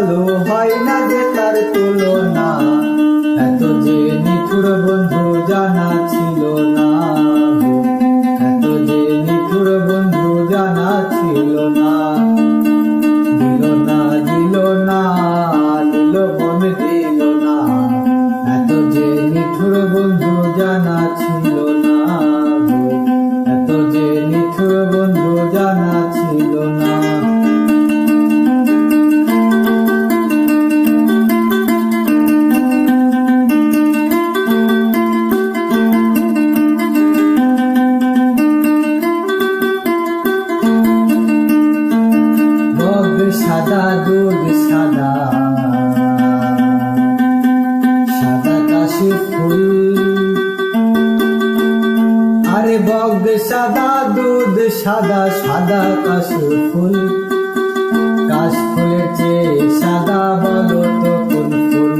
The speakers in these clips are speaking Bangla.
ভালো হয় না যে তার তুলনা, এত যে নিঠুর বন্ধু জানা ছিল না, এত যে নিঠুর বন্ধু জানা ছিল না। দিল না দিল না দিল মন দিল না, এত যে নিঠুর বন্ধু জানা ছিল না, এত যে নিঠুর বন্ধু জানা ছিল না। সাদা দুধ সাদা, সাদা কাশি ফুল, আরে বগ সাদা দুধ সাদা, সাদা কাশি ফুল। কাশ ফুলের চেয়ে সাদা বলো তো কোন ফুল?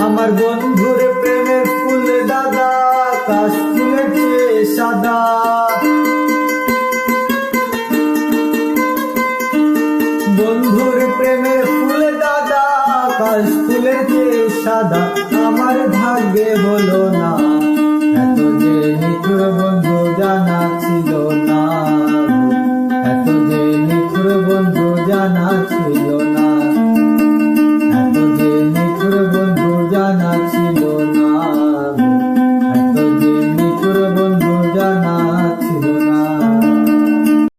আমার বন্ধুর প্রেমের ফুল দাদা, কাশ ফুলের চেয়ে সাদা। বন্ধুর প্রেমের ফুল দাদা, কাশ ফুলের চেয়ে সাদা, আমার ভাগ্যে হলো না, এত যে নিঠুর বন্ধু জানা ছিল না, এত যে নিঠুর বন্ধু জানা ছিল না।